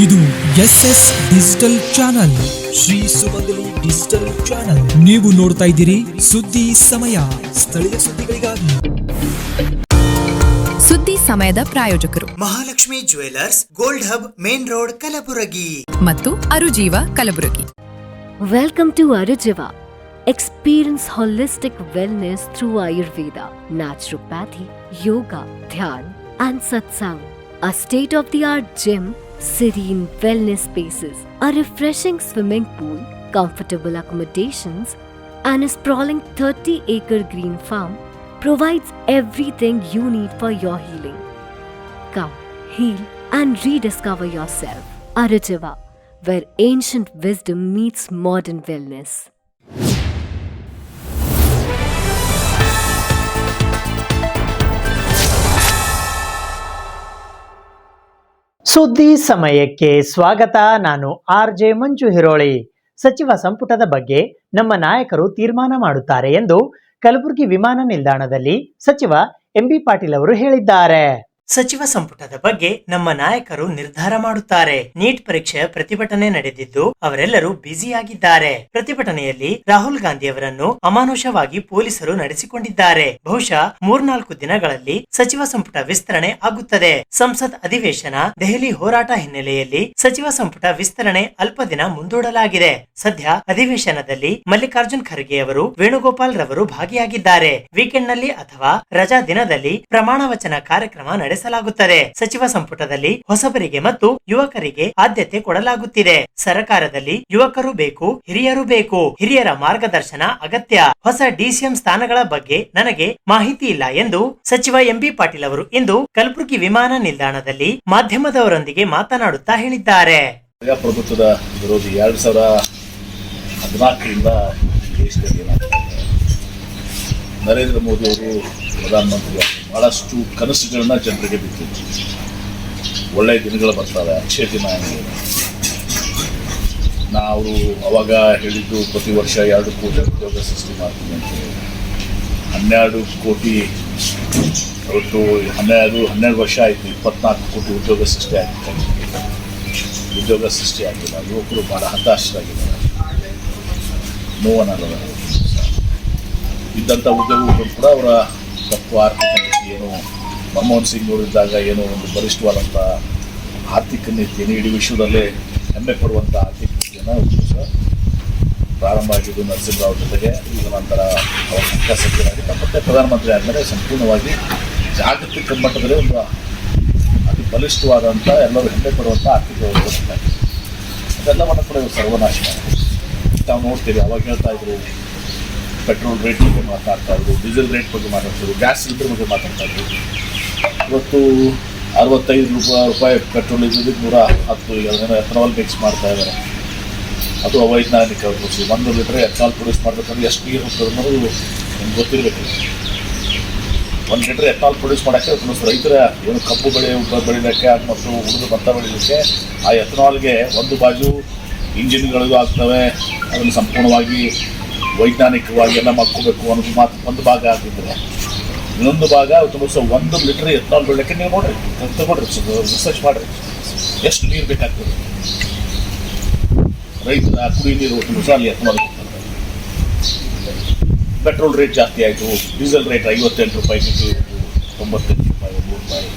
ಇದು SS digital channel, Shri ಸುಮಂಗಲಿ digital channel. ನೀವು ನೋಡ್ತಾ ಇದ್ದೀರಿ ಸುದ್ದಿ ಸಮಯ, ಸ್ಥಳೀಯ ಸುದ್ದಿಗಳಿಗಾಗಿ. ಸುದ್ದಿ ಸಮಯದ ಪ್ರಾಯೋಜಕರು Mahalakshmi jewellers, gold hub, main road, Kalaburagi ಮತ್ತು ಅರುಜೀವ Kalaburagi. Welcome to Arujiva. Experience holistic wellness through Ayurveda, naturopathy, yoga, dhyan and satsang. A state-of-the-art gym, serene wellness spaces, a refreshing swimming pool, comfortable accommodations and a sprawling 30-acre green farm provides everything you need for your healing. Come, heal and rediscover yourself. Arujiva, where ancient wisdom meets modern wellness. ಸುದ್ದಿ ಸಮಯಕ್ಕೆ ಸ್ವಾಗತ. ನಾನು RJ ಮಂಜು ಹಿರೋಳಿ. ಸಚಿವ ಸಂಪುಟದ ಬಗ್ಗೆ ನಮ್ಮ ನಾಯಕರು ತೀರ್ಮಾನ ಮಾಡುತ್ತಾರೆ ಎಂದು ಕಲಬುರಗಿ ವಿಮಾನ ನಿಲ್ದಾಣದಲ್ಲಿ ಸಚಿವ MB ಪಾಟೀಲ್ ಅವರು ಹೇಳಿದ್ದಾರೆ. ಸಚಿವ ಸಂಪುಟದ ಬಗ್ಗೆ ನಮ್ಮ ನಾಯಕರು ನಿರ್ಧಾರ ಮಾಡುತ್ತಾರೆ. ನೀಟ್ ಪರೀಕ್ಷೆಯ ಪ್ರತಿಭಟನೆ ನಡೆದಿದ್ದು ಅವರೆಲ್ಲರೂ ಬ್ಯುಸಿಯಾಗಿದ್ದಾರೆ. ಪ್ರತಿಭಟನೆಯಲ್ಲಿ ರಾಹುಲ್ ಗಾಂಧಿ ಅವರನ್ನು ಅಮಾನುಷವಾಗಿ ಪೊಲೀಸರು ನಡೆಸಿಕೊಂಡಿದ್ದಾರೆ. ಬಹುಶಃ 3-4 ದಿನಗಳಲ್ಲಿ ಸಚಿವ ಸಂಪುಟ ವಿಸ್ತರಣೆ ಆಗುತ್ತದೆ. ಸಂಸತ್ ಅಧಿವೇಶನ, ದೆಹಲಿ ಹೋರಾಟ ಹಿನ್ನೆಲೆಯಲ್ಲಿ ಸಚಿವ ಸಂಪುಟ ವಿಸ್ತರಣೆ ಅಲ್ಪ ದಿನ ಮುಂದೂಡಲಾಗಿದೆ. ಸದ್ಯ ಅಧಿವೇಶನದಲ್ಲಿ ಮಲ್ಲಿಕಾರ್ಜುನ್ ಖರ್ಗೆ ಅವರು, ವೇಣುಗೋಪಾಲ್ ರವರು ಭಾಗಿಯಾಗಿದ್ದಾರೆ. ವೀಕೆಂಡ್ ನಲ್ಲಿ ಅಥವಾ ರಜಾ ದಿನದಲ್ಲಿ ಪ್ರಮಾಣ ವಚನ ಕಾರ್ಯಕ್ರಮ ನಡೆಸಲಾಗುತ್ತದೆ. ಸಚಿವ ಸಂಪುಟದಲ್ಲಿ ಹೊಸಬರಿಗೆ ಮತ್ತು ಯುವಕರಿಗೆ ಆದ್ಯತೆ ಕೊಡಲಾಗುತ್ತಿದೆ. ಸರ್ಕಾರದಲ್ಲಿ ಯುವಕರು ಬೇಕು, ಹಿರಿಯರು ಬೇಕು. ಹಿರಿಯರ ಮಾರ್ಗದರ್ಶನ ಅಗತ್ಯ. ಹೊಸ DCM ಸ್ಥಾನಗಳ ಬಗ್ಗೆ ನನಗೆ ಮಾಹಿತಿ ಇಲ್ಲ ಎಂದು ಸಚಿವ MB ಪಾಟೀಲ್ ಅವರು ಇಂದು ಕಲಬುರಗಿ ವಿಮಾನ ನಿಲ್ದಾಣದಲ್ಲಿ ಮಾಧ್ಯಮದವರೊಂದಿಗೆ ಮಾತನಾಡುತ್ತಾ ಹೇಳಿದ್ದಾರೆ. ಪ್ರಜಾಪ್ರಭುತ್ವದ ವಿರೋಧಿ 2014ರಿಂದ ದೇಶದಲ್ಲಿ ನರೇಂದ್ರ ಮೋದಿ ಅವರು ಪ್ರಧಾನಮಂತ್ರಿ ಬಹಳಷ್ಟು ಕನಸುಗಳನ್ನ ಜನರಿಗೆ ಬಿಟ್ಟಿದ್ರು. ಒಳ್ಳೆಯ ದಿನಗಳು ಬರ್ತವೆ, ಅಕ್ಷಯ ದಿನ. ನಾವು ಅವಾಗ ಹೇಳಿದ್ದು ಪ್ರತಿ ವರ್ಷ 2 ಕೋಟಿ ಉದ್ಯೋಗ ಸೃಷ್ಟಿ ಮಾಡ್ತೀವಿ ಅಂತ. 12 ಕೋಟಿ ಒಟ್ಟು 12 ವರ್ಷ ಆಯಿತು, 24 ಕೋಟಿ ಉದ್ಯೋಗ ಸೃಷ್ಟಿ ಆಗಿತ್ತು. ಉದ್ಯೋಗ ಸೃಷ್ಟಿ ಆಗಿಲ್ಲ. ಯುವಕರು ಭಾಳ ಹತಾಶರಾಗಿದ್ದಾರೆ. ನೋವನ್ನಲ್ಲ ಇದ್ದಂಥ ಉದ್ಯೋಗಗಳು ಕೂಡ ಅವರ ತಪ್ಪು ಆರ್ಥಿಕ ನೀತಿ ಏನು ಮನಮೋಹನ್ ಸಿಂಗ್ ಅವರಿದ್ದಾಗ ಏನೋ ಒಂದು ಬಲಿಷ್ಠವಾದಂಥ ಆರ್ಥಿಕ ನೀತಿಯನ್ನು ಇಡೀ ವಿಶ್ವದಲ್ಲೇ ಹೆಮ್ಮೆ ಪಡುವಂಥ ಆರ್ಥಿಕ ನೀತಿಯನ್ನು ಪ್ರಾರಂಭ ಆಗಿದ್ದು ನರಸಿಂಹರಾವ್ ಜೊತೆಗೆ. ಈಗ ನಂತರ ಅವರ ಮುಖ್ಯ ಸಚಿವರಾಗಿದ್ದ ಮತ್ತೆ ಪ್ರಧಾನಮಂತ್ರಿ ಆದಮೇಲೆ ಸಂಪೂರ್ಣವಾಗಿ ಜಾಗತಿಕ ಮಟ್ಟದಲ್ಲಿ ಒಂದು ಅತಿ ಬಲಿಷ್ಠವಾದಂಥ ಎಲ್ಲರೂ ಹೆಮ್ಮೆ ಪಡುವಂಥ ಆರ್ಥಿಕ ವ್ಯವಸ್ಥೆ ಅದೆಲ್ಲವನ್ನು ಕೂಡ ಸರ್ವನಾಶ ಮಾಡಿದೆ. ನಾವು ನೋಡ್ತೀವಿ, ಅವಾಗ ಹೇಳ್ತಾ ಇದ್ರು ಪೆಟ್ರೋಲ್ ರೇಟ್ ಬಗ್ಗೆ ಮಾತಾಡ್ತಾ ಇದ್ರು, ಡೀಸೆಲ್ ರೇಟ್ ಬಗ್ಗೆ ಮಾತಾಡ್ತಿದ್ರು, ಗ್ಯಾಸ್ ಸಿಲಿಂಡರ್ ಬಗ್ಗೆ ಮಾತಾಡ್ತಾ ಇದ್ರು. ಇವತ್ತು 65 ರೂಪಾಯಿ ಪೆಟ್ರೋಲ್ ಇದ್ದಿದ್ದಕ್ಕೆ 110. ಈಗ ಅದನ್ನು ಎಥನಾಲ್ ಮಿಕ್ಸ್ ಮಾಡ್ತಾ ಇದ್ದಾರೆ. ಅದು ಅವೈಜ್ಞಾನಿಕ ಕೃಷಿ. 1 ಲೀಟ್ರ್ ಎಥನಾಲ್ ಪ್ರೊಡ್ಯೂಸ್ ಮಾಡಬೇಕಂದ್ರೆ ಎಷ್ಟು ನೀರು ಹೋಗ್ತದೆ ಅನ್ನೋದು ನಿಮ್ಗೆ ಗೊತ್ತಿರಬೇಕು. 1 ಲೀಟ್ರ್ ಎಥನಾಲ್ ಪ್ರೊಡ್ಯೂಸ್ ಮಾಡೋಕ್ಕೆ ರೈತರ ಏನು ಕಬ್ಬು ಬೆಳೀಲಿಕ್ಕೆ ಮತ್ತು ಉಳಿದು ಭತ್ತ ಬೆಳೀಲಿಕ್ಕೆ ಆ ಎಥನಾಲ್ಗೆ ಒಂದು ಬಾಜು ಇಂಜಿನ್ಗಳಿಗೂ ಆಗ್ತವೆ. ಅದನ್ನು ಸಂಪೂರ್ಣವಾಗಿ ವೈಜ್ಞಾನಿಕವಾಗಿ ಎಲ್ಲ ಮಾಡ್ಕೋಬೇಕು ಅನ್ನೋದು ಮಾತು ಒಂದು ಭಾಗ ಆಗಿದ್ದರೆ, ಇನ್ನೊಂದು ಭಾಗ 1 ಲೀಟ್ರ್ ಎಥನಾಲ್ ಬೆಳಕ್ಕೆ ನೀವು ನೋಡ್ರಿ, ತಗೊಳ್ರಿ, ರಿಸರ್ಚ್ ಮಾಡಿರಿ ಎಷ್ಟು ನೀರು ಬೇಕಾಗ್ತದೆ. ರೈತರ ಕುಡಿ ನೀರು ಅಲ್ಲಿ ಎಥನಾಲ್ ಹೋಗ್ತದೆ. ಪೆಟ್ರೋಲ್ ರೇಟ್ ಜಾಸ್ತಿ ಆಯಿತು, ಡೀಸೆಲ್ ರೇಟ್ 58 ರೂಪಾಯಿ, 98 ರೂಪಾಯಿ, 1 ರೂಪಾಯಿ.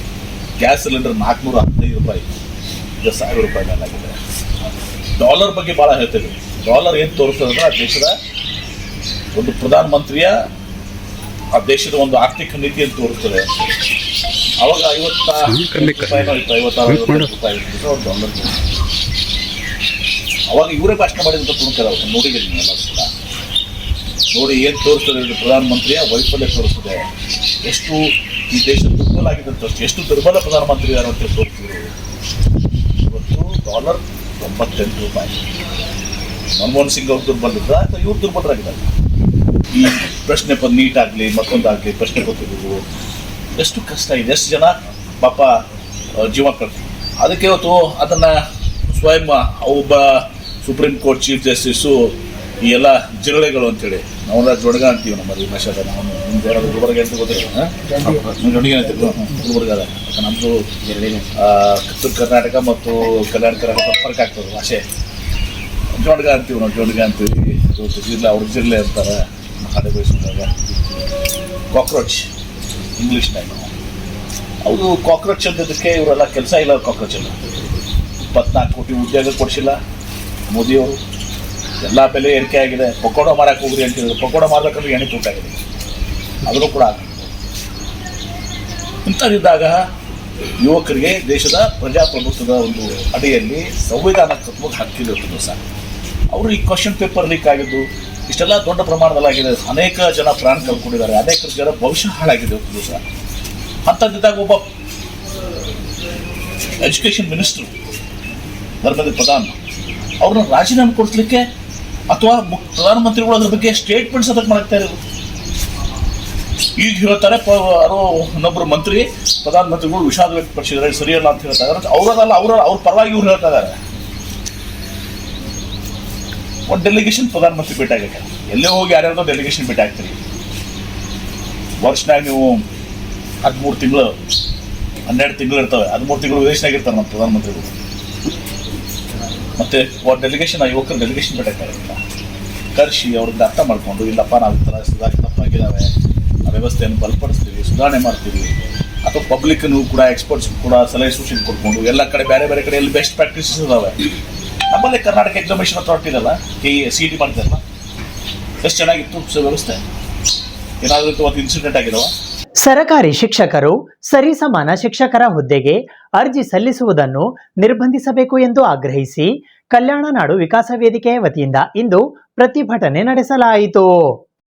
ಗ್ಯಾಸ್ ಸಿಲಿಂಡರ್ 415 ರೂಪಾಯಿ, ಈಗ 1000 ರೂಪಾಯಿ ಮೇಲಾಗಿದೆ. ಡಾಲರ್ ಬಗ್ಗೆ ಭಾಳ ಹೇಳ್ತೇವೆ. ಡಾಲರ್ ಏನು ತೋರಿಸ್ತದೆ ಅಂದರೆ ಆ ದೇಶದ ಒಂದು ಪ್ರಧಾನಮಂತ್ರಿಯ ಆ ದೇಶದ ಒಂದು ಆರ್ಥಿಕ ನೀತಿಯನ್ನು ತೋರಿಸ್ತದೆ. ಅವಾಗ 56 ರೂಪಾಯಿ ಇತ್ತು ಡಾಲರ್. ಅವಾಗ ಇವರೇ ಭಾಷಣ ಮಾಡಿದಂಥ ತುಣುಕರ ನೋಡಿದ್ದೀನಿ ಎಲ್ಲ ಕೂಡ. ನೋಡಿ ಏನು ತೋರಿಸ್ತದೆ, ಪ್ರಧಾನಮಂತ್ರಿಯ ವೈಫಲ್ಯ ತೋರಿಸ್ತದೆ. ಎಷ್ಟು ಈ ದೇಶ ದುರ್ಬಲ ಆಗಿದ್ದಂಥ, ಎಷ್ಟು ದುರ್ಬಲ ಪ್ರಧಾನಮಂತ್ರಿ ಇದ್ದಾರೆ ಅಂತ ತೋರಿಸ್ತಿದ್ರು. ಇವತ್ತು ಡಾಲರ್ 98 ರೂಪಾಯಿ. ಮನಮೋಹನ್ ಸಿಂಗ್ ಅವ್ರು ದುರ್ಬಲ ಇದ್ದ ಅಥವಾ ಇವ್ರು ದುರ್ಬಲರಾಗಿದ್ದಾರೆ. ಈ ಪ್ರಶ್ನೆ ನೀಟ್ ಆಗಲಿ ಮತ್ತೊಂದಾಗಲಿ ಪ್ರಶ್ನೆ ಗೊತ್ತಿದ್ದು ಎಷ್ಟು ಕಷ್ಟ ಇದೆ, ಎಷ್ಟು ಜನ ಪಾಪ ಜೀವ ಕಳ್ತೀವಿ. ಅದಕ್ಕೆ ಇವತ್ತು ಅದನ್ನು ಸ್ವಯಂ ಒಬ್ಬ ಸುಪ್ರೀಂ ಕೋರ್ಟ್ ಚೀಫ್ ಜಸ್ಟಿಸು ಈ ಎಲ್ಲ ಜಿರಳೆಗಳು ಅಂತೇಳಿ ನಾವೆಲ್ಲ ಜೊಡಗ ಅಂತೀವಿ. ನಮ್ಮಲ್ಲಿ ಭಾಷೆದ ನಾವು ನಿಮ್ಗೆ ಗುಲ್ಬರ್ಗ ಅಂತ ಗೊತ್ತಿಲ್ಲ, ಜೊಡಿಗೆ ಅಂತೀವಿ. ಗುಲ್ಬರ್ಗದ. ನಮ್ಮದು ಉತ್ತರ ಕರ್ನಾಟಕ ಮತ್ತು ಕಲ್ಯಾಣ ಕರ್ನಾಟಕ ಫರ್ಕ್ ಆಗ್ತದೆ ಭಾಷೆ. ಜೋಡ್ಗ ಅಂತೀವಿ ನಾವು, ಜೋಡ್ಗ ಅಂತೀವಿ. ಜಿಲ್ಲೆ ಅವ್ರ ಜಿಲ್ಲೆ ಅಂತಾರೆ ಹಾಡೆ ಬಯಸಿದಾಗ. ಕಾಕ್ರೋಚ್ ಇಂಗ್ಲೀಷ್ನಾಗ ಅವರು ಕಾಕ್ರೋಚ್ ಅಂತಿದ್ದಕ್ಕೆ ಇವರೆಲ್ಲ ಕೆಲಸ ಇಲ್ಲ. ಕಾಕ್ರೋಚ್ ಎಲ್ಲ 24 ಕೋಟಿ ಉದ್ಯೋಗ ಕೊಡಿಸಿಲ್ಲ ಮೋದಿಯವರು. ಎಲ್ಲ ಬೆಲೆ ಏರಿಕೆ ಆಗಿದೆ. ಪಕೋಡ ಮಾರಕ್ಕೆ ಹೋಗ್ರಿ ಅಂತಿದ್ರು. ಪಕೋಡ ಮಾರಬೇಕಂದ್ರೆ ಎಣ್ಣೆ ತೂಟಾಗಿದೆ, ಅದನ್ನು ಕೂಡ ಆಗಿದೆ. ಇಂಥದ್ದಿದ್ದಾಗ ಯುವಕರಿಗೆ ದೇಶದ ಪ್ರಜಾಪ್ರಭುತ್ವದ ಒಂದು ಅಡಿಯಲ್ಲಿ ಸಂವಿಧಾನಾತ್ಮಕ ಹಕ್ಕಿದೆ ಸರ್. ಅವರು ಈ ಕ್ವಶನ್ ಪೇಪರ್ ಲೀಕ್ ಆಗಿದ್ದು ಇಷ್ಟೆಲ್ಲ ದೊಡ್ಡ ಪ್ರಮಾಣದಲ್ಲಾಗಿದೆ. ಅನೇಕ ಜನ ಪ್ರಾಣ ಕಳ್ಕೊಂಡಿದ್ದಾರೆ, ಅನೇಕ ಜನ ಭವಿಷ್ಯ ಹಾಳಾಗಿದೆ ಸರ್. ಅಂಥದ್ದಿದ್ದಾಗ ಒಬ್ಬ ಎಜುಕೇಷನ್ ಮಿನಿಸ್ಟರ್ ಧರ್ಮೇಂದ್ರ ಪ್ರಧಾನ್ ಅವ್ರನ್ನ ರಾಜೀನಾಮೆ ಕೊಡಿಸ್ಲಿಕ್ಕೆ ಅಥವಾ ಪ್ರಧಾನಮಂತ್ರಿಗಳು ಅದ್ರ ಬಗ್ಗೆ ಸ್ಟೇಟ್ಮೆಂಟ್ಸ್ ಅದಕ್ಕೆ ಮಾಡ್ತಾ ಇರೋದು. ಈಗ ಹೇಳ್ತಾರೆ ಯಾರೋ ಇನ್ನೊಬ್ಬರು ಮಂತ್ರಿ ಪ್ರಧಾನಮಂತ್ರಿಗಳು ವಿಷಾದ ವ್ಯಕ್ತಪಡಿಸಿದ್ದಾರೆ, ಸರಿಯಲ್ಲ ಅಂತ ಹೇಳ್ತಾ ಇದ್ದಾರೆ. ಅವರದಲ್ಲ, ಅವ್ರ ಪರವಾಗಿ ಇವ್ರು ಹೇಳ್ತಾ ಇದ್ದಾರೆ. ಒಂದು ಡೆಲಿಗೇಷನ್ ಪ್ರಧಾನಮಂತ್ರಿ ಭೇಟಿ ಆಗಕ್ಕೆ ಎಲ್ಲೇ ಹೋಗಿ ಯಾರ್ಯಾರ್ದೋ ಡೆಲಿಗೇಷನ್ ಭೇಟಿ ಆಗ್ತೀರಿ. ವರ್ಷನಾಗ ನೀವು 13 ತಿಂಗಳು 12 ತಿಂಗಳು ಇರ್ತವೆ. 13 ತಿಂಗಳು ವಿದೇಶನಾಗ ಇರ್ತಾರೆ ನಮ್ಮ ಪ್ರಧಾನಮಂತ್ರಿಗಳು. ಮತ್ತೆ ಒಂದು ಡೆಲಿಗೇಷನ್, ಯುವಕರ ಡೆಲಿಗೇಷನ್ ಭೇಟಿ ಆಗ್ತಾರಿಲ್ಲ. ಕರೆಸಿ ಅವ್ರಿಗೆ ಅರ್ಥ ಮಾಡ್ಕೊಂಡು, ಇಲ್ಲಪ್ಪ ನಾವು ಈ ಥರ ತಪ್ಪಾಗಿದ್ದಾವೆ, ಆ ವ್ಯವಸ್ಥೆಯನ್ನು ಬಲಪಡಿಸ್ತೀವಿ, ಸುಧಾರಣೆ ಮಾಡ್ತೀವಿ. ಅಥವಾ ಪಬ್ಲಿಕ್ನು ಕೂಡ ಎಕ್ಸ್ಪರ್ಟ್ಸ್ ಕೂಡ ಸಲಹೆ ಸೂಚನೆ ಕೊಡ್ಕೊಂಡು ಎಲ್ಲ ಕಡೆ ಬೇರೆ ಬೇರೆ ಕಡೆ ಎಲ್ಲಿ ಬೆಸ್ಟ್ ಪ್ರಾಕ್ಟೀಸಸ್ ಇದಾವೆ. ನಮ್ಮಲ್ಲೇ ಕರ್ನಾಟಕ ಎಕ್ಸಾಮಿನೇಷನ್ ಅಥಾರಿಟಿ ಇದಲ್ಲ, CET ಮಾಡ್ತಾರಲ್ಲ, ಎಷ್ಟು ಚೆನ್ನಾಗಿತ್ತು ವ್ಯವಸ್ಥೆ. ಏನಾದರೂ ಇವತ್ತು ಇನ್ಸಿಡೆಂಟ್ ಆಗಿದಾವ? ಸರಕಾರಿ ಶಿಕ್ಷಕರು ಸರಿಸಮಾನ ಶಿಕ್ಷಕರ ಹುದ್ದೆಗೆ ಅರ್ಜಿ ಸಲ್ಲಿಸುವುದನ್ನು ನಿರ್ಬಂಧಿಸಬೇಕು ಎಂದು ಆಗ್ರಹಿಸಿ ಕಲ್ಯಾಣ ನಾಡು ವಿಕಾಸ ವೇದಿಕೆಯ ವತಿಯಿಂದ ಇಂದು ಪ್ರತಿಭಟನೆ ನಡೆಸಲಾಯಿತು.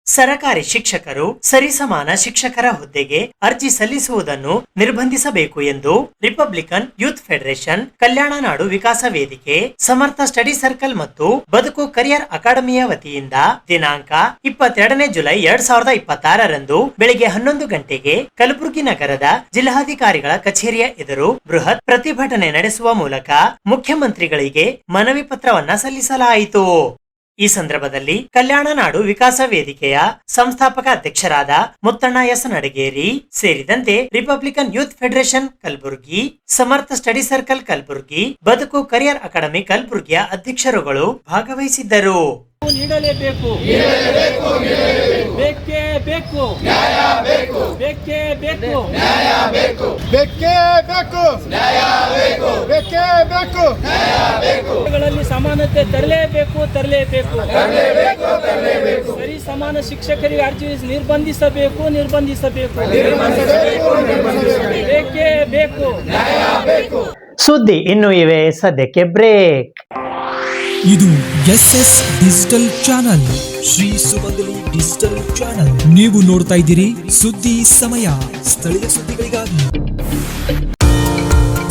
ಸರಕಾರಿ ಶಿಕ್ಷಕರು ಸರಿಸಮಾನ ಶಿಕ್ಷಕರ ಹುದ್ದೆಗೆ ಅರ್ಜಿ ಸಲ್ಲಿಸುವುದನ್ನು ನಿರ್ಬಂಧಿಸಬೇಕು ಎಂದು ರಿಪಬ್ಲಿಕನ್ ಯೂತ್ ಫೆಡರೇಷನ್, ಕಲ್ಯಾಣ ನಾಡು ವಿಕಾಸ ವೇದಿಕೆ, ಸಮರ್ಥ ಸ್ಟಡಿ ಸರ್ಕಲ್ ಮತ್ತು ಬದುಕು ಕರಿಯರ್ ಅಕಾಡೆಮಿಯ ವತಿಯಿಂದ ದಿನಾಂಕ 22 ಜುಲೈ 2026 ಬೆಳಿಗ್ಗೆ 11 ಗಂಟೆಗೆ ಕಲಬುರಗಿ ನಗರದ ಜಿಲ್ಲಾಧಿಕಾರಿಗಳ ಕಚೇರಿಯ ಎದುರು ಬೃಹತ್ ಪ್ರತಿಭಟನೆ ನಡೆಸುವ ಮೂಲಕ ಮುಖ್ಯಮಂತ್ರಿಗಳಿಗೆ ಮನವಿ ಪತ್ರವನ್ನ ಸಲ್ಲಿಸಲಾಯಿತು. ಈ ಸಂದರ್ಭದಲ್ಲಿ ಕಲ್ಯಾಣ ನಾಡು ವಿಕಾಸ ವೇದಿಕೆಯ ಸಂಸ್ಥಾಪಕ ಅಧ್ಯಕ್ಷರಾದ ಮುತ್ತಣ್ಣ ಎಸ್ ನಡಗೇರಿ ಸೇರಿದಂತೆ ರಿಪಬ್ಲಿಕನ್ ಯೂತ್ ಫೆಡರೇಷನ್ ಕಲಬುರಗಿ, ಸಮರ್ಥ ಸ್ಟಡಿ ಸರ್ಕಲ್ ಕಲಬುರಗಿ, ಬದುಕು ಕರಿಯರ್ ಅಕಾಡೆಮಿ ಕಲಬುರಗಿಯ ಅಧ್ಯಕ್ಷರುಗಳು ಭಾಗವಹಿಸಿದ್ದರು. ನೀಡಲೇಬೇಕು, ಬೇಕೇ ಬೇಕು, ಬೇಕೇ ಬೇಕು, ಬೇಕೇ ಬೇಕು, ಬೇಕೇ ಬೇಕು. ಸಮಾನತೆ ತರಲೇಬೇಕು, ಸರಿ ಸಮಾನ ಶಿಕ್ಷಕರಿಗೆ ಅರ್ಜಿ ನಿರ್ಬಂಧಿಸಬೇಕು, ಬೇಕೇ ಬೇಕು. ಸುದ್ದಿ ಇನ್ನು ಇವೆ, ಸದ್ಯಕ್ಕೆ ಬ್ರೇಕ್. ಇದು SS ಡಿಜಿಟಲ್ ಚಾನಲ್, ಶ್ರೀ ಸುಮಂಗಲಿ ಡಿಜಿಟಲ್ ಚಾನಲ್. ನೀವು ನೋಡ್ತಾ ಇದ್ದೀರಿ ಸುದ್ದಿ ಸಮಯ, ಸ್ಥಳೀಯ ಸುದ್ದಿಗಳಿಗಾಗಿ.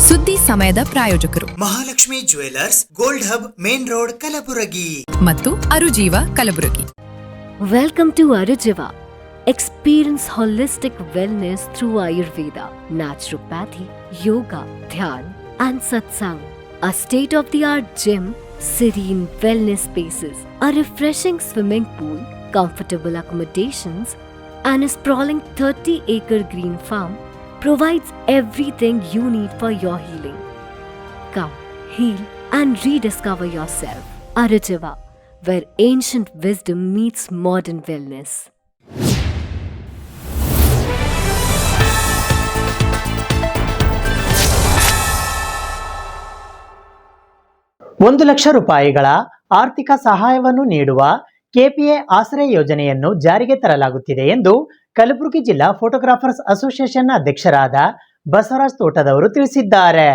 ಸುದ್ದಿ ಸಮಯದ ಪ್ರಾಯೋಜಕರು Mahalakshmi jewellers, gold hub, main road, Kalaburagi ಮತ್ತು ಅರುಜೀವ Kalaburagi. Welcome to Arujiva. Experience holistic wellness through Ayurveda, naturopathy, yoga, dhyan, and satsang. A state-of-the-art gym, serene wellness spaces, a refreshing swimming pool, comfortable accommodations, and a sprawling 30-acre green farm provides everything you need for your healing. Come, heal, and rediscover yourself. Arujiva, where ancient wisdom meets modern wellness. 1 lakh ರೂಪಾಯಿಗಳ ಆರ್ಥಿಕ ಸಹಾಯವನ್ನು ನೀಡುವ KPA ಆಶ್ರಯ ಯೋಜನೆಯನ್ನು ಜಾರಿಗೆ ತರಲಾಗುತ್ತಿದೆ ಎಂದು ಕಲಬುರಗಿ ಜಿಲ್ಲಾ ಫೋಟೋಗ್ರಾಫರ್ಸ್ ಅಸೋಸಿಯೇಷನ್ ಅಧ್ಯಕ್ಷರಾದ ಬಸವರಾಜ್ ತೋಟದವರು ತಿಳಿಸಿದ್ದಾರೆ.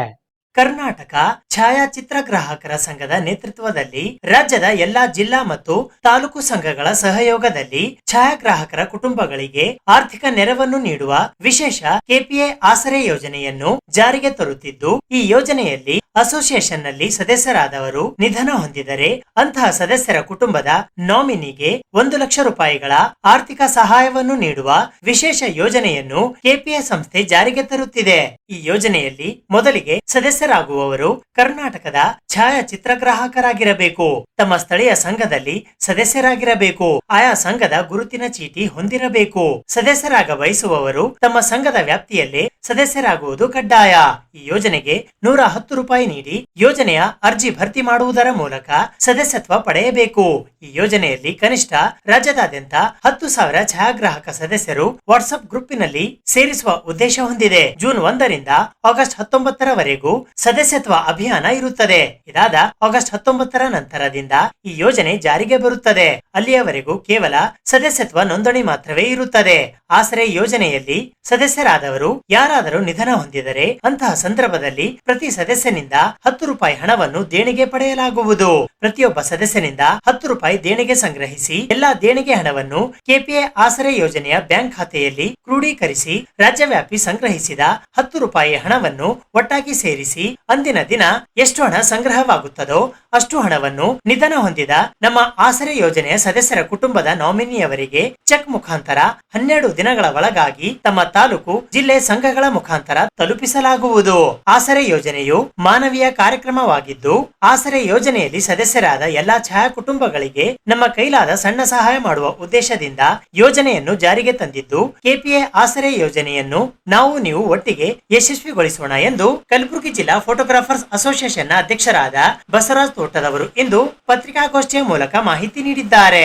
ಕರ್ನಾಟಕ ಛಾಯಾಚಿತ್ರಗ್ರಾಹಕರ ಸಂಘದ ನೇತೃತ್ವದಲ್ಲಿ ರಾಜ್ಯದ ಎಲ್ಲಾ ಜಿಲ್ಲಾ ಮತ್ತು ತಾಲೂಕು ಸಂಘಗಳ ಸಹಯೋಗದಲ್ಲಿ ಛಾಯಾಗ್ರಾಹಕರ ಕುಟುಂಬಗಳಿಗೆ ಆರ್ಥಿಕ ನೆರವನ್ನು ನೀಡುವ ವಿಶೇಷ KPA ಆಸರೆ ಯೋಜನೆಯನ್ನು ಜಾರಿಗೆ ತರುತ್ತಿದ್ದು, ಈ ಯೋಜನೆಯಲ್ಲಿ ಅಸೋಸಿಯೇಷನ್ನಲ್ಲಿ ಸದಸ್ಯರಾದವರು ನಿಧನ ಹೊಂದಿದರೆ ಅಂತಹ ಸದಸ್ಯರ ಕುಟುಂಬದ ನಾಮಿನಿಗೆ 1 ಲಕ್ಷ ರೂಪಾಯಿಗಳ ಆರ್ಥಿಕ ಸಹಾಯವನ್ನು ನೀಡುವ ವಿಶೇಷ ಯೋಜನೆಯನ್ನು ಕೆಪಿಎ ಸಂಸ್ಥೆ ಜಾರಿಗೆ ತರುತ್ತಿದೆ. ಈ ಯೋಜನೆಯಲ್ಲಿ ಮೊದಲಿಗೆ ಸದಸ್ಯರಾಗುವವರು ಕರ್ನಾಟಕದ ಛಾಯಾಚಿತ್ರಗ್ರಾಹಕರಾಗಿರಬೇಕು, ತಮ್ಮ ಸ್ಥಳೀಯ ಸಂಘದಲ್ಲಿ ಸದಸ್ಯರಾಗಿರಬೇಕು, ಆಯಾ ಸಂಘದ ಗುರುತಿನ ಚೀಟಿ ಹೊಂದಿರಬೇಕು. ಸದಸ್ಯರಾಗ ಬಯಸುವವರು ತಮ್ಮ ಸಂಘದ ವ್ಯಾಪ್ತಿಯಲ್ಲೇ ಸದಸ್ಯರಾಗುವುದು ಕಡ್ಡಾಯ. ಈ ಯೋಜನೆಗೆ 110 ರೂಪಾಯಿ ನೀಡಿ ಯೋಜನೆಯ ಅರ್ಜಿ ಭರ್ತಿ ಮಾಡುವುದರ ಮೂಲಕ ಸದಸ್ಯತ್ವ ಪಡೆಯಬೇಕು. ಈ ಯೋಜನೆಯಲ್ಲಿ ಕನಿಷ್ಠ ರಾಜ್ಯದಾದ್ಯಂತ 10,000 ಛಾಯಾಗ್ರಾಹಕ ಸದಸ್ಯರು ವಾಟ್ಸ್ಆಪ್ ಗ್ರೂಪಿನಲ್ಲಿ ಸೇರಿಸುವ ಉದ್ದೇಶ ಹೊಂದಿದೆ. ಜೂನ್ 1 ರಿಂದ ಆಗಸ್ಟ್ 19 ಸದಸ್ಯತ್ವ ಅಭಿಯಾನ ಇರುತ್ತದೆ. ಇದಾದ ಆಗಸ್ಟ್ 19 ನಂತರದಿಂದ ಈ ಯೋಜನೆ ಜಾರಿಗೆ ಬರುತ್ತದೆ. ಅಲ್ಲಿಯವರೆಗೂ ಕೇವಲ ಸದಸ್ಯತ್ವ ನೋಂದಣಿ ಮಾತ್ರವೇ ಇರುತ್ತದೆ. ಆಸರೆ ಯೋಜನೆಯಲ್ಲಿ ಸದಸ್ಯರಾದವರು ಯಾರಾದರೂ ನಿಧನ ಹೊಂದಿದರೆ ಅಂತಹ ಸಂದರ್ಭದಲ್ಲಿ ಪ್ರತಿ ಸದಸ್ಯನಿಂದ 10 ರೂಪಾಯಿ ಹಣವನ್ನು ದೇಣಿಗೆ ಪಡೆಯಲಾಗುವುದು. ಪ್ರತಿಯೊಬ್ಬ ಸದಸ್ಯನಿಂದ 10 ರೂಪಾಯಿ ದೇಣಿಗೆ ಸಂಗ್ರಹಿಸಿ ಎಲ್ಲಾ ದೇಣಿಗೆ ಹಣವನ್ನು ಕೆಪಿಎ ಆಸರೆ ಯೋಜನೆಯ ಬ್ಯಾಂಕ್ ಖಾತೆಯಲ್ಲಿ ಕ್ರೋಢೀಕರಿಸಿ ರಾಜ್ಯವ್ಯಾಪಿ ಸಂಗ್ರಹಿಸಿದ 10 ರೂಪಾಯಿ ಹಣವನ್ನು ಒಟ್ಟಾಗಿ ಸೇರಿಸಿ ಅಂದಿನ ದಿನ ಎಷ್ಟು ಹಣ ಸಂಗ್ರಹವಾಗುತ್ತದೋ ಅಷ್ಟು ಹಣವನ್ನು ನಿಧನ ಹೊಂದಿದ ನಮ್ಮ ಆಸರೆ ಯೋಜನೆಯ ಸದಸ್ಯರ ಕುಟುಂಬದ ನಾಮಿನಿಯವರಿಗೆ ಚೆಕ್ ಮುಖಾಂತರ 12 ದಿನಗಳ ಒಳಗಾಗಿ ತಮ್ಮ ತಾಲೂಕು, ಜಿಲ್ಲೆ, ಸಂಘಗಳ ಮುಖಾಂತರ ತಲುಪಿಸಲಾಗುವುದು. ಆಸರೆ ಯೋಜನೆಯು ಮಾನವೀಯ ಕಾರ್ಯಕ್ರಮವಾಗಿದ್ದು, ಆಸರೆ ಯೋಜನೆಯಲ್ಲಿ ಸದಸ್ಯರಾದ ಎಲ್ಲಾ ಛಾಯಾ ಕುಟುಂಬಗಳಿಗೆ ನಮ್ಮ ಕೈಲಾದ ಸಣ್ಣ ಸಹಾಯ ಮಾಡುವ ಉದ್ದೇಶದಿಂದ ಯೋಜನೆಯನ್ನು ಜಾರಿಗೆ ತಂದಿದ್ದು, ಕೆಪಿಎ ಆಸರೆ ಯೋಜನೆಯನ್ನು ನಾವು ನೀವು ಒಟ್ಟಿಗೆ ಯಶಸ್ವಿಗೊಳಿಸೋಣ ಎಂದು ಕಲಬುರಗಿ ಜಿಲ್ಲಾ ಫೋಟೋಗ್ರಾಫರ್ಸ್ ಅಸೋಸಿಯೇಷನ್ನ ಅಧ್ಯಕ್ಷರಾದ ಬಸವರಾಜ್ ತೋಟದವರು ಇಂದು ಪತ್ರಿಕಾಗೋಷ್ಠಿಯ ಮೂಲಕ ಮಾಹಿತಿ ನೀಡಿದ್ದಾರೆ.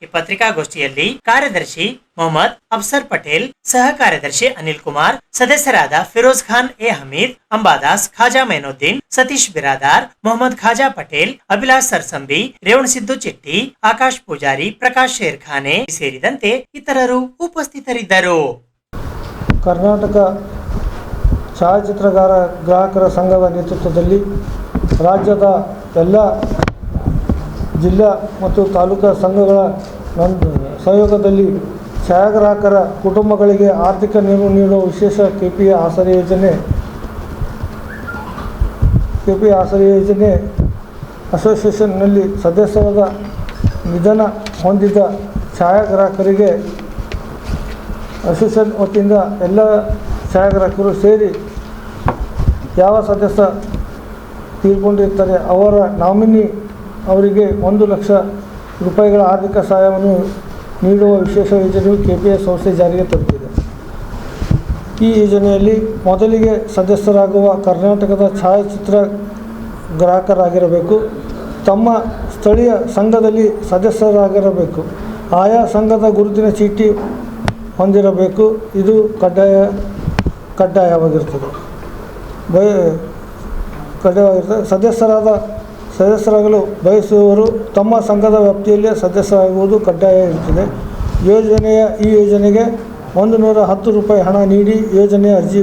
ಈ ಪತ್ರಿಕಾಗೋಷ್ಠಿಯಲ್ಲಿ ಕಾರ್ಯದರ್ಶಿ ಮೊಹಮ್ಮದ್ ಅಫ್ಸರ್ ಪಟೇಲ್, ಸಹ ಕಾರ್ಯದರ್ಶಿ ಅನಿಲ್ ಕುಮಾರ್, ಸದಸ್ಯರಾದ ಫಿರೋಜ್ ಖಾನ್ ಎ ಹಮೀದ್, ಅಂಬಾದಾಸ್, ಖಾಜಾ ಮೈನುದ್ದೀನ್, ಸತೀಶ್ ಬಿರಾದಾರ್, ಮೊಹಮ್ಮದ್ ಖಾಜಾ ಪಟೇಲ್, ಅಭಿಲಾಷ್ ಸರ್ಸಂಬಿ, ರೇವಣಸಿದ್ದು ಚಿಟ್ಟಿ, ಆಕಾಶ್ ಪೂಜಾರಿ, ಪ್ರಕಾಶ್ ಶೇರ್ಖಾನೆ ಸೇರಿದಂತೆ ಇತರರು ಉಪಸ್ಥಿತರಿದ್ದರು. ಕರ್ನಾಟಕ ಛಾಯಾಚಿತ್ರಗಾರ ಗ್ರಾಹಕರ ಸಂಘದ ನೇತೃತ್ವದಲ್ಲಿ ರಾಜ್ಯದ ಎಲ್ಲ ಜಿಲ್ಲಾ ಮತ್ತು ತಾಲೂಕಾ ಸಂಘಗಳ ಸಹಯೋಗದಲ್ಲಿ ಛಾಯಾಗ್ರಾಹಕರ ಕುಟುಂಬಗಳಿಗೆ ಆರ್ಥಿಕ ನೆರವು ನೀಡುವ ವಿಶೇಷ ಕೆಪಿಎ ಆಸರೆ ಯೋಜನೆ ಅಸೋಸಿಯೇಷನ್ನಲ್ಲಿ ಸದಸ್ಯರಾದ ನಿಧನ ಹೊಂದಿದ ಛಾಯಾಗ್ರಾಹಕರಿಗೆ ಅಸೋಸಿಯೇಷನ್ ವತಿಯಿಂದ ಎಲ್ಲ ಛಾಯಾಗ್ರಾಹಕರು ಸೇರಿ ಯಾವ ಸದಸ್ಯ ತೀರ್ಕೊಂಡಿರ್ತಾರೆ ಅವರ ನಾಮಿನಿ ಅವರಿಗೆ 1 ಲಕ್ಷ ರೂಪಾಯಿಗಳ ಆರ್ಥಿಕ ಸಹಾಯವನ್ನು ನೀಡುವ ವಿಶೇಷ ಯೋಜನೆಯು ಕೆಪಿಎ ಸಂಸ್ಥೆ ಜಾರಿಗೆ ತರುತ್ತಿದೆ. ಈ ಯೋಜನೆಯಲ್ಲಿ ಮೊದಲಿಗೆ ಸದಸ್ಯರಾಗುವ ಕರ್ನಾಟಕದ ಛಾಯಾಚಿತ್ರ ಗ್ರಾಹಕರಾಗಿರಬೇಕು, ತಮ್ಮ ಸ್ಥಳೀಯ ಸಂಘದಲ್ಲಿ ಸದಸ್ಯರಾಗಿರಬೇಕು, ಆಯಾ ಸಂಘದ ಗುರುತಿನ ಚೀಟಿ ಹೊಂದಿರಬೇಕು. ಇದು ಕಡ್ಡಾಯವಾಗಿರ್ತದೆ. ಸದಸ್ಯರಾಗಲು ಬಯಸುವವರು ತಮ್ಮ ಸಂಘದ ವ್ಯಾಪ್ತಿಯಲ್ಲೇ ಸದಸ್ಯರಾಗುವುದು ಕಡ್ಡಾಯ ಇರುತ್ತದೆ. ಈ ಯೋಜನೆಗೆ 110 ರೂಪಾಯಿ ಹಣ ನೀಡಿ ಯೋಜನೆಯ ಅರ್ಜಿ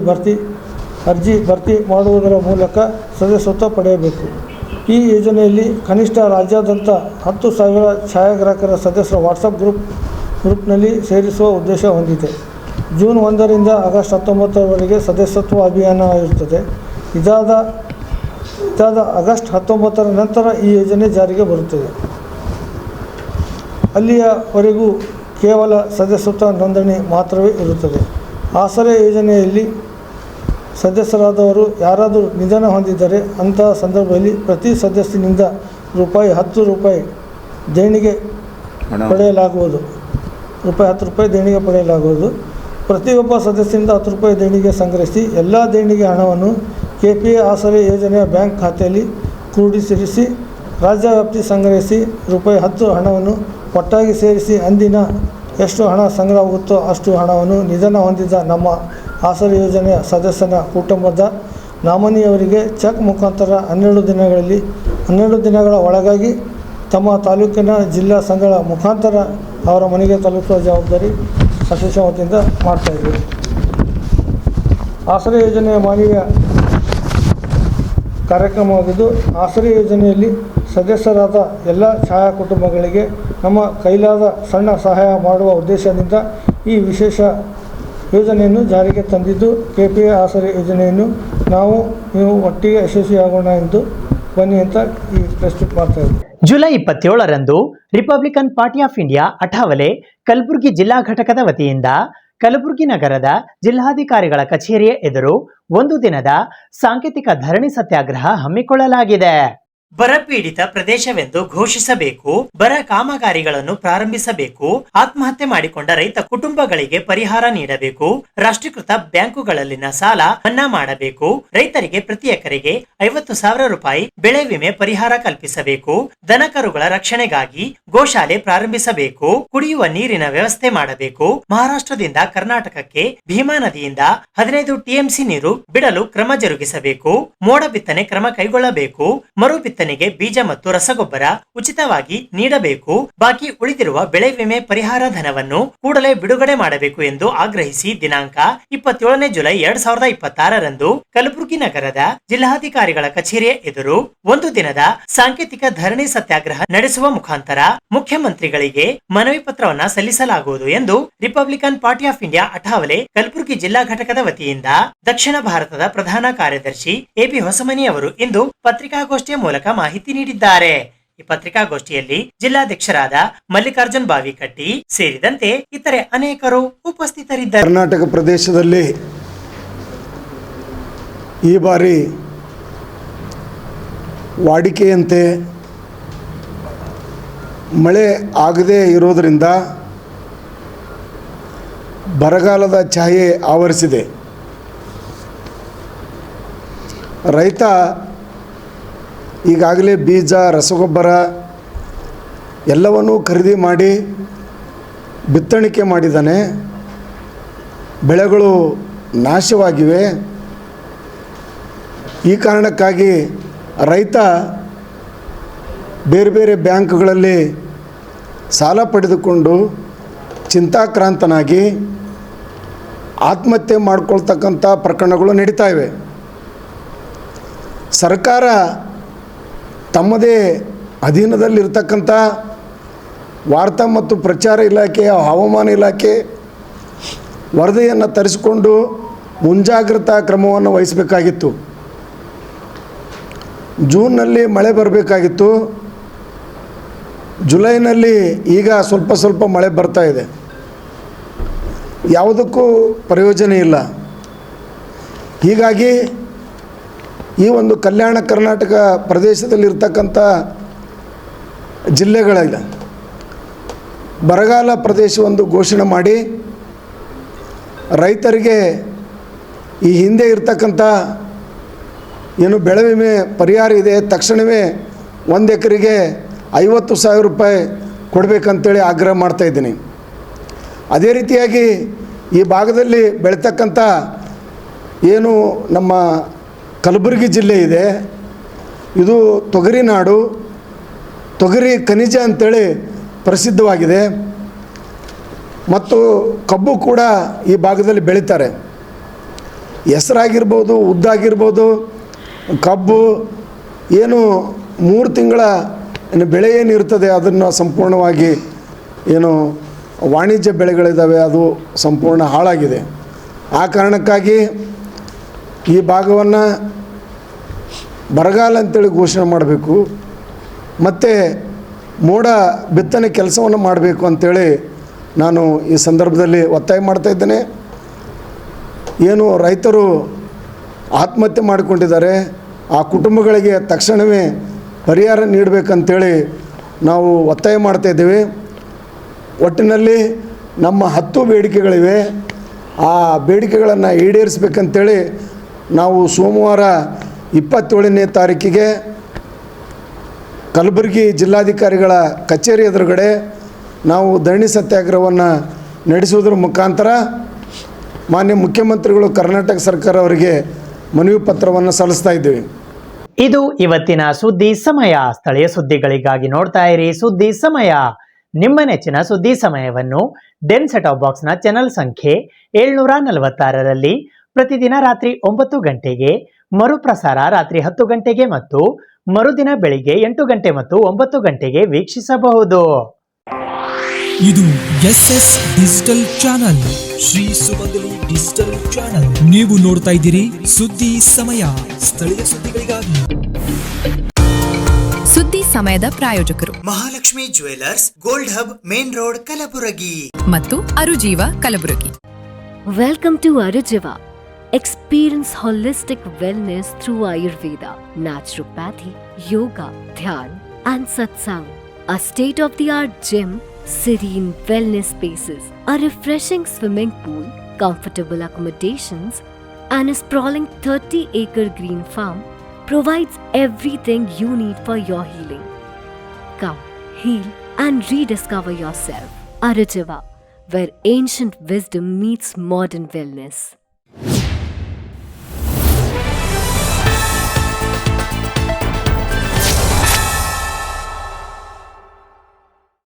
ಭರ್ತಿ ಮಾಡುವುದರ ಮೂಲಕ ಸದಸ್ಯತ್ವ ಪಡೆಯಬೇಕು. ಈ ಯೋಜನೆಯಲ್ಲಿ ಕನಿಷ್ಠ ರಾಜ್ಯಾದ್ಯಂತ 10,000 ಛಾಯಾಗ್ರಾಹಕರ ಸದಸ್ಯರ ವಾಟ್ಸಪ್ ಗ್ರೂಪ್ನಲ್ಲಿ ಸೇರಿಸುವ ಉದ್ದೇಶ ಹೊಂದಿದೆ. ಜೂನ್ 1 ರಿಂದ ಆಗಸ್ಟ್ 19 ಸದಸ್ಯತ್ವ ಅಭಿಯಾನ ಇರುತ್ತದೆ. ಇದಾದ ಆಗಸ್ಟ್ 19 ನಂತರ ಈ ಯೋಜನೆ ಜಾರಿಗೆ ಬರುತ್ತದೆ. ಅಲ್ಲಿಯವರೆಗೂ ಕೇವಲ ಸದಸ್ಯತ್ವ ನೋಂದಣಿ ಮಾತ್ರವೇ ಇರುತ್ತದೆ. ಆಸರೆ ಯೋಜನೆಯಲ್ಲಿ ಸದಸ್ಯರಾದವರು ಯಾರಾದರೂ ನಿಧನ ಹೊಂದಿದ್ದರೆ ಅಂತಹ ಸಂದರ್ಭದಲ್ಲಿ ಪ್ರತಿ ಸದಸ್ಯನಿಂದ ₹10 ರೂಪಾಯಿ ದೇಣಿಗೆ ಪಡೆಯಲಾಗುವುದು. ಪ್ರತಿಯೊಬ್ಬ ಸದಸ್ಯರಿಂದ 10 ರೂಪಾಯಿ ದೇಣಿಗೆ ಸಂಗ್ರಹಿಸಿ ಎಲ್ಲ ದೇಣಿಗೆ ಹಣವನ್ನು ಕೆಪಿಎ ಆಸರೆ ಯೋಜನೆಯ ಬ್ಯಾಂಕ್ ಖಾತೆಯಲ್ಲಿ ಕ್ರೋಢೀಕರಿಸಿ ರಾಜ್ಯವ್ಯಾಪ್ತಿ ಸಂಗ್ರಹಿಸಿ ₹10 ಹಣವನ್ನು ಒಟ್ಟಾಗಿ ಸೇರಿಸಿ ಅಂದಿನ ಎಷ್ಟು ಹಣ ಸಂಗ್ರಹವಾಗುತ್ತೋ ಅಷ್ಟು ಹಣವನ್ನು ನಿಧನ ಹೊಂದಿದ ನಮ್ಮ ಆಸರೆ ಯೋಜನೆಯ ಸದಸ್ಯನ ಕುಟುಂಬದ ನಾಮಿನಿಯವರಿಗೆ ಚೆಕ್ ಮುಖಾಂತರ 12 ದಿನಗಳ ಒಳಗಾಗಿ ತಮ್ಮ ತಾಲೂಕಿನ ಜಿಲ್ಲಾ ಸಂಘಗಳ ಮುಖಾಂತರ ಅವರ ಮನೆಗೆ ತಲುಪುವ ಜವಾಬ್ದಾರಿ ಅಸೋಸಿಯೇಷನ್ ವತಿಯಿಂದ ಮಾಡ್ತಾಯಿದ್ದೀವಿ. ಆಸರೆ ಯೋಜನೆಯ ಮಾನವೀಯ ಕಾರ್ಯಕ್ರಮವಾಗಿದ್ದು, ಆಸರೆ ಯೋಜನೆಯಲ್ಲಿ ಸದಸ್ಯರಾದ ಎಲ್ಲ ಛಾಯಾ ಕುಟುಂಬಗಳಿಗೆ ನಮ್ಮ ಕೈಲಾದ ಸಣ್ಣ ಸಹಾಯ ಮಾಡುವ ಉದ್ದೇಶದಿಂದ ಈ ವಿಶೇಷ ಯೋಜನೆಯನ್ನು ಜಾರಿಗೆ ತಂದಿದ್ದು, ಕೆಪಿಎ ಆಸರೆ ಯೋಜನೆಯನ್ನು ನಾವು ನೀವು ಒಟ್ಟಿಗೆ ಯಶಸ್ವಿಯಾಗೋಣ ಎಂದು ಬನ್ನಿ ಅಂತ ಈ ಪ್ರೆಸ್ ಮೀಟ್ ಮಾಡ್ತಾ ಇದ್ದೀವಿ. ಜುಲೈ 27ರಂದು Republican party of India Athawale Kalaburagi ಜಿಲ್ಲಾ ಘಟಕದ ವತಿಯಿಂದ ಕಲಬುರಗಿ ನಗರದ ಜಿಲ್ಲಾಧಿಕಾರಿಗಳ ಕಚೇರಿಯ ಎದುರು ಒಂದು ದಿನದ ಸಾಂಕೇತಿಕ ಧರಣಿ ಸತ್ಯಾಗ್ರಹ ಹಮ್ಮಿಕೊಳ್ಳಲಾಗಿದೆ. ಬರಪೀಡಿತ ಪ್ರದೇಶವೆಂದು ಘೋಷಿಸಬೇಕು, ಬರ ಕಾಮಗಾರಿಗಳನ್ನು ಪ್ರಾರಂಭಿಸಬೇಕು, ಆತ್ಮಹತ್ಯೆ ಮಾಡಿಕೊಂಡ ರೈತ ಕುಟುಂಬಗಳಿಗೆ ಪರಿಹಾರ ನೀಡಬೇಕು, ರಾಷ್ಟ್ರೀಕೃತ ಬ್ಯಾಂಕುಗಳಲ್ಲಿನ ಸಾಲ ಮನ್ನಾ ಮಾಡಬೇಕು, ರೈತರಿಗೆ ಪ್ರತಿ ಎಕರೆಗೆ 50,000 ರೂಪಾಯಿ ಬೆಳೆ ವಿಮೆ ಪರಿಹಾರ ಕಲ್ಪಿಸಬೇಕು, ದನಕರುಗಳ ರಕ್ಷಣೆಗಾಗಿ ಗೋಶಾಲೆ ಪ್ರಾರಂಭಿಸಬೇಕು, ಕುಡಿಯುವ ನೀರಿನ ವ್ಯವಸ್ಥೆ ಮಾಡಬೇಕು, ಮಹಾರಾಷ್ಟ್ರದಿಂದ ಕರ್ನಾಟಕಕ್ಕೆ ಭೀಮಾ ನದಿಯಿಂದ 15 ಟಿಎಂಸಿ ನೀರು ಬಿಡಲು ಕ್ರಮ ಜರುಗಿಸಬೇಕು, ಮೋಡ ಬಿತ್ತನೆ ಕ್ರಮ ಕೈಗೊಳ್ಳಬೇಕು, ಮರು ಬಿತ್ತನೆಗೆ ಬೀಜ ಮತ್ತು ರಸಗೊಬ್ಬರ ಉಚಿತವಾಗಿ ನೀಡಬೇಕು, ಬಾಕಿ ಉಳಿದಿರುವ ಬೆಳೆ ವಿಮೆ ಪರಿಹಾರ ಧನವನ್ನು ಕೂಡಲೇ ಬಿಡುಗಡೆ ಮಾಡಬೇಕು ಎಂದು ಆಗ್ರಹಿಸಿ ದಿನಾಂಕ 27ನೇ ಜುಲೈ 2026ರಂದು ಕಲಬುರಗಿ ನಗರದ ಜಿಲ್ಲಾಧಿಕಾರಿಗಳ ಕಚೇರಿಯ ಎದುರು ಒಂದು ದಿನದ ಸಾಂಕೇತಿಕ ಧರಣಿ ಸತ್ಯಾಗ್ರಹ ನಡೆಸುವ ಮುಖಾಂತರ ಮುಖ್ಯಮಂತ್ರಿಗಳಿಗೆ ಮನವಿ ಪತ್ರವನ್ನ ಸಲ್ಲಿಸಲಾಗುವುದು ಎಂದು Republican party of India Athawale Kalaburagi ಜಿಲ್ಲಾ ಘಟಕದ ವತಿಯಿಂದ ದಕ್ಷಿಣ ಭಾರತದ ಪ್ರಧಾನ ಕಾರ್ಯದರ್ಶಿ ಎಬಿ ಹೊಸಮನಿ ಅವರು ಇಂದು ಪತ್ರಿಕಾಗೋಷ್ಠಿಯ ಮೂಲಕ ಮಾಹಿತಿ ನೀಡಿದ್ದಾರೆ. ಈ ಪತ್ರಿಕಾಗೋಷ್ಠಿಯಲ್ಲಿ ಜಿಲ್ಲಾಧ್ಯಕ್ಷರಾದ ಮಲ್ಲಿಕಾರ್ಜುನ್ ಬಾವಿಕಟ್ಟಿ ಸೇರಿದಂತೆ ಇತರೆ ಅನೇಕರು ಉಪಸ್ಥಿತರಿದ್ದರು. ಕರ್ನಾಟಕ ಪ್ರದೇಶದಲ್ಲಿ ಈ ಬಾರಿ ವಾಡಿಕೆಯಂತೆ ಮಳೆ ಆಗದೇ ಇರೋದರಿಂದ ಬರಗಾಲದ ಛಾಯೆ ಆವರಿಸಿದೆ. ರೈತ ಈಗಾಗಲೇ ಬೀಜ, ರಸಗೊಬ್ಬರ ಎಲ್ಲವನ್ನೂ ಖರೀದಿ ಮಾಡಿ ಬಿತ್ತಣಿಕೆ ಮಾಡಿದ್ದಾನೆ. ಬೆಳೆಗಳು ನಾಶವಾಗಿವೆ. ಈ ಕಾರಣಕ್ಕಾಗಿ ರೈತ ಬೇರೆ ಬೇರೆ ಬ್ಯಾಂಕ್ಗಳಲ್ಲಿ ಸಾಲ ಪಡೆದುಕೊಂಡು ಚಿಂತಾಕ್ರಾಂತನಾಗಿ ಆತ್ಮಹತ್ಯೆ ಮಾಡಿಕೊಳ್ತಕ್ಕಂಥ ಪ್ರಕರಣಗಳು ನಡೀತಾ ಇವೆ. ಸರ್ಕಾರ ತಮ್ಮದೇ ಅಧೀನದಲ್ಲಿರ್ತಕ್ಕಂಥ ವಾರ್ತಾ ಮತ್ತು ಪ್ರಚಾರ ಇಲಾಖೆಯ ಹವಾಮಾನ ಇಲಾಖೆ ವರದಿಯನ್ನು ತರಿಸಿಕೊಂಡು ಮುಂಜಾಗ್ರತಾ ಕ್ರಮವನ್ನು ವಹಿಸಬೇಕಾಗಿತ್ತು. ಜೂನ್ನಲ್ಲಿ ಮಳೆ ಬರಬೇಕಾಗಿತ್ತು. ಜುಲೈನಲ್ಲಿ ಈಗ ಸ್ವಲ್ಪ ಸ್ವಲ್ಪ ಮಳೆ ಬರ್ತಾ ಇದೆ. ಯಾವುದಕ್ಕೂ ಪ್ರಯೋಜನ ಇಲ್ಲ. ಹೀಗಾಗಿ ಈ ಒಂದು ಕಲ್ಯಾಣ ಕರ್ನಾಟಕ ಪ್ರದೇಶದಲ್ಲಿರ್ತಕ್ಕಂಥ ಜಿಲ್ಲೆಗಳಲ್ಲಿ ಬರಗಾಲ ಪ್ರದೇಶವೊಂದು ಘೋಷಣೆ ಮಾಡಿ ರೈತರಿಗೆ ಈ ಹಿಂದೆ ಇರ್ತಕ್ಕಂಥ ಏನು ಬೆಳೆ ವಿಮೆ ಪರಿಹಾರ ಇದೆ, ತಕ್ಷಣವೇ 1 ಎಕರೆಗೆ 50,000 ರೂಪಾಯಿ ಕೊಡಬೇಕಂತೇಳಿ ಆಗ್ರಹ ಮಾಡ್ತಾಯಿದ್ದೀನಿ. ಅದೇ ರೀತಿಯಾಗಿ ಈ ಭಾಗದಲ್ಲಿ ಬೆಳೀತಕ್ಕಂಥ ಏನು ನಮ್ಮ ಕಲಬುರಗಿ ಜಿಲ್ಲೆ ಇದೆ, ಇದು ತೊಗರಿ ನಾಡು, ತೊಗರಿ ಖನಿಜ ಅಂತೇಳಿ ಪ್ರಸಿದ್ಧವಾಗಿದೆ. ಮತ್ತು ಕಬ್ಬು ಕೂಡ ಈ ಭಾಗದಲ್ಲಿ ಬೆಳೀತಾರೆ. ಹೆಸರಾಗಿರ್ಬೋದು, ಉದ್ದಾಗಿರ್ಬೋದು, ಕಬ್ಬು ಏನು 3 ತಿಂಗಳ ಬೆಳೆ ಏನಿರ್ತದೆ ಅದನ್ನು ಸಂಪೂರ್ಣವಾಗಿ ಏನು ವಾಣಿಜ್ಯ ಬೆಳೆಗಳಿದ್ದಾವೆ ಅದು ಸಂಪೂರ್ಣ ಹಾಳಾಗಿದೆ. ಆ ಕಾರಣಕ್ಕಾಗಿ ಈ ಭಾಗವನ್ನು ಬರಗಾಲ ಅಂತೇಳಿ ಘೋಷಣೆ ಮಾಡಬೇಕು, ಮತ್ತು ಮೋಡ ಬಿತ್ತನೆ ಕೆಲಸವನ್ನು ಮಾಡಬೇಕು ಅಂಥೇಳಿ ನಾನು ಈ ಸಂದರ್ಭದಲ್ಲಿ ಒತ್ತಾಯ ಮಾಡ್ತಾಯಿದ್ದೇನೆ. ಏನು ರೈತರು ಆತ್ಮಹತ್ಯೆ ಮಾಡಿಕೊಂಡಿದ್ದಾರೆ, ಆ ಕುಟುಂಬಗಳಿಗೆ ತಕ್ಷಣವೇ ಪರಿಹಾರ ನೀಡಬೇಕಂತೇಳಿ ನಾವು ಒತ್ತಾಯ ಮಾಡ್ತಾಯಿದ್ದೇವೆ. ಒಟ್ಟಿನಲ್ಲಿ ನಮ್ಮ 10 ಬೇಡಿಕೆಗಳಿವೆ. ಆ ಬೇಡಿಕೆಗಳನ್ನು ಈಡೇರಿಸಬೇಕಂತೇಳಿ ನಾವು ಸೋಮವಾರ 27ನೇ ತಾರೀಕಿಗೆ ಕಲಬುರಗಿ ಜಿಲ್ಲಾಧಿಕಾರಿಗಳ ಕಚೇರಿ ಎದುರುಗಡೆ ನಾವು ಧರಣಿ ಸತ್ಯಾಗ್ರಹವನ್ನು ನಡೆಸುವುದರ ಮುಖಾಂತರ ಮಾನ್ಯ ಮುಖ್ಯಮಂತ್ರಿಗಳು ಕರ್ನಾಟಕ ಸರ್ಕಾರ ಅವರಿಗೆ ಮನವಿ ಪತ್ರವನ್ನು ಸಲ್ಲಿಸ್ತಾ ಇದ್ದೀವಿ. ಇದು ಇವತ್ತಿನ ಸುದ್ದಿ ಸಮಯ. ಸ್ಥಳೀಯ ಸುದ್ದಿಗಳಿಗಾಗಿ ನೋಡ್ತಾ ಇರಿ ಸುದ್ದಿ ಸಮಯ. ನಿಮ್ಮ ನೆಚ್ಚಿನ ಸುದ್ದಿ ಸಮಯವನ್ನು ಡೆನ್ ಸೆಟ್ ಆಫ್ ಬಾಕ್ಸ್ನ ಚಾನೆಲ್ ಸಂಖ್ಯೆ 746ರಲ್ಲಿ ಪ್ರತಿದಿನ ರಾತ್ರಿ 9 ಗಂಟೆಗೆ, ಮರುಪ್ರಸಾರ ರಾತ್ರಿ 10 ಗಂಟೆಗೆ ಮತ್ತು ಮರುದಿನ ಬೆಳಿಗ್ಗೆ 8 ಗಂಟೆ ಮತ್ತು 9 ಗಂಟೆಗೆ ವೀಕ್ಷಿಸಬಹುದು. ಇದು SS ಡಿಜಿಟಲ್ ಚಾನಲ್, ಶ್ರೀ ಸುಮಂಗಲಿ ಡಿಜಿಟಲ್ ಚಾನಲ್. ನೀವು ನೋಡ್ತಾ ಇದ್ದೀರಿ ಸುದ್ದಿ ಸಮಯ, ಸ್ಥಳೀಯ ಸುದ್ದಿಗಳಿಗಾಗಿ. ಸುದ್ದಿ ಸಮಯದ ಪ್ರಾಯೋಜಕರು Mahalakshmi jewellers, gold hub, main road, Kalaburagi ಮತ್ತು ಅರುಜೀವ Kalaburagi. Welcome to Arujiva. Experience holistic wellness through Ayurveda, naturopathy, yoga, dhyan, and satsang. A state-of-the-art gym, serene wellness spaces, a refreshing swimming pool, comfortable accommodations, and a sprawling 30-acre green farm provides everything you need for your healing. Come, heal, and rediscover yourself. Arujiva, where ancient wisdom meets modern wellness.